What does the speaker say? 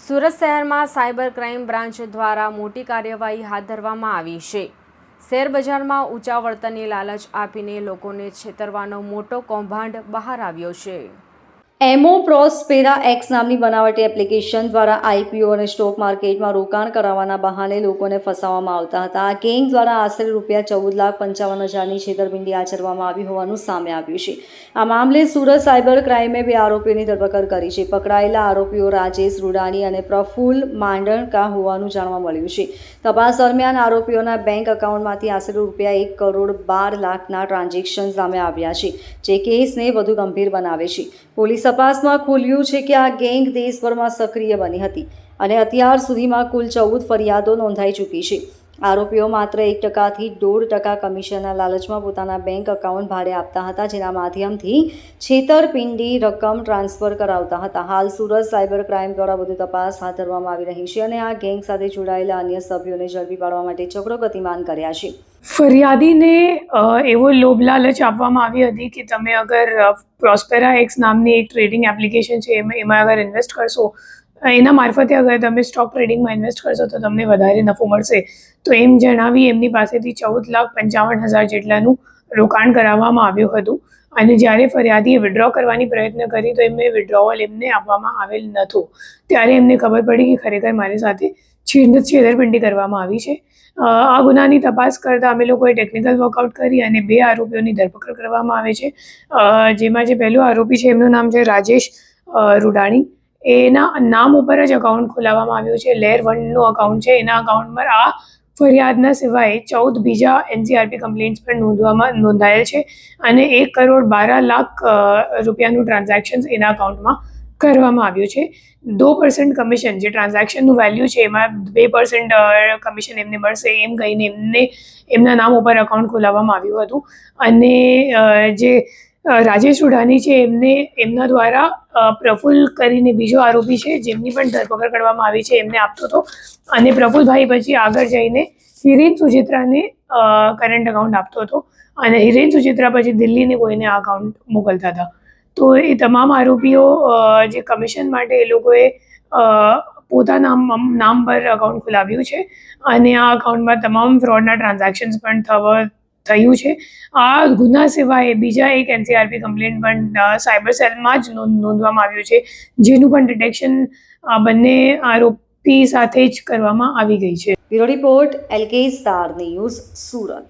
સુરત શહેરમાં cyber crime branch દ્વારા મોટી કાર્યવાહી હાથ ધરવામાં આવી છે। શેર બજારમાં ઊંચા વળતરની લાલચ આપીને લોકોને છેતરવાનો મોટો કૌભાંડ બહાર આવ્યો છે। એમો પ્રોસ્પેરા એક્સ નામની બનાવટી એપ્લિકેશન દ્વારા આઈપીઓ અને સ્ટોક માર્કેટમાં રોકાણ કરાવવાના બહાને લોકોને ફસાવવામાં આવતા હતા। આ ગેંગ દ્વારા આશરે ₹14,55,000ની છેતરપિંડી આચરવામાં આવી હોવાનું સામે આવ્યું છે। આ મામલે સુરત સાયબર ક્રાઇમે 2 આરોપીઓની ધરપકડ કરી છે। પકડાયેલા આરોપીઓ રાજેશ રૂડાણી અને પ્રફુલ્લ માંડણકા હોવાનું જાણવા મળ્યું છે। તપાસ દરમિયાન આરોપીઓના બેંક એકાઉન્ટમાંથી આશરે ₹1,12,00,000ના ટ્રાન્ઝેક્શન સામે આવ્યા છે, જે કેસને વધુ ગંભીર બનાવે છે। પોલીસ તપાસમાં ખુલ્યું છે કે આ ગેંગ દેશભરમાં સક્રિય બની હતી અને અત્યાર સુધીમાં કુલ 14 ફરિયાદો નોંધાઈ ચૂકી છે। આરોપીઓ માત્ર 1% થી 1.5% કમિશનના લાલચમાં પોતાના બેંક એકાઉન્ટ ભાડે આપતા હતા, જેના માધ્યમથી છેતરપિંડી રકમ ટ્રાન્સફર કરાવતા હતા। હાલ સુરત સાયબર ક્રાઇમ દ્વારા વધુ તપાસ હાથ ધરવામાં આવી રહી છે અને આ ગેંગ સાથે જોડાયેલા અન્ય સભ્યોને ઝડપી પાડવા માટે ચક્રો ગતિમાન કર્યા છે। ફરિયાદીને એવો લોભ લાલચ આપવામાં આવી હતી કે તમે અગર પ્રોસ્પેરા એક્સ નામની એક ટ્રેડિંગ એપ્લિકેશન છે એમાં અગર ઇન્વેસ્ટ કરશો, એના મારફતે અગર તમે સ્ટોક ટ્રેડિંગમાં ઇન્વેસ્ટ કરશો તો તમને વધારે નફો મળશે। તો એમ જણાવી એમની પાસેથી 14,55,000 જેટલાનું રોકાણ કરાવવામાં આવ્યું હતું અને જ્યારે ફરિયાદીએ વિડ્રો કરવાની પ્રયત્ન કરી તો વિડ્રોવલ એમને આપવામાં આવેલ નહોતું। ત્યારે એમને ખબર પડી કે ખરેખર મારી સાથે છેતરપિંડી કરવામાં આવી છે। આ ગુનાની તપાસ કરતાં અમે લોકોએ ટેકનિકલ વર્કઆઉટ કરી અને 2 આરોપીઓની ધરપકડ કરવામાં આવે છે। જેમાં જે પહેલો આરોપી છે એમનું નામ છે રાજેશ રૂડાણી। એના નામ ઉપર જ અકાઉન્ટ ખોલાવવામાં આવ્યું છે। લેયર 1નું અકાઉન્ટ છે। એના અકાઉન્ટ પર આ ફરિયાદના સિવાય 14 બીજા એનસીઆરપી કમ્પ્લેન્ટ્સ પણ નોંધાયેલ છે અને ₹1,12,00,000 રૂપિયાનું ટ્રાન્ઝેક્શન એના અકાઉન્ટમાં કરવામાં આવ્યું છે। 2% કમિશન જે ટ્રાન્ઝેક્શનનું વેલ્યુ છે એમાં 2% કમિશન એમને મળશે એમ કહીને એમના નામ ઉપર અકાઉન્ટ ખોલાવવામાં આવ્યું હતું અને જે રાજેશ રૂડાણી છે એમના દ્વારા પ્રફુલ્લ કરીને બીજો આરોપી છે જેમની પણ ધરપકડ કરવામાં આવી છે એમને આપતો હતો અને પ્રફુલ્લભાઈ પછી આગળ જઈને હિરેન સુચિત્રાને કરંટ અકાઉન્ટ આપતો હતો અને હિરેન સુચિત્રા પછી દિલ્હીને કોઈને આ અકાઉન્ટ મોકલતા હતા। તો એ તમામ આરોપીઓ જે કમિશન માટે એ લોકોએ પોતાના નામ પર અકાઉન્ટ ખોલાવ્યું છે અને આ અકાઉન્ટમાં તમામ ફ્રોડના ટ્રાન્ઝેક્શન્સ પણ થયું છે। આ ગુના સિવાય બીજા એક એનસીઆરપી કમ્પ્લેન્ટ પણ સાયબર સેલમાં જ નોંધવામાં આવ્યું છે, જેનું પણ ડિટેક્શન બંને આરોપી સાથે જ કરવામાં આવી ગઈ છે। Bureau report LK star news, Surat.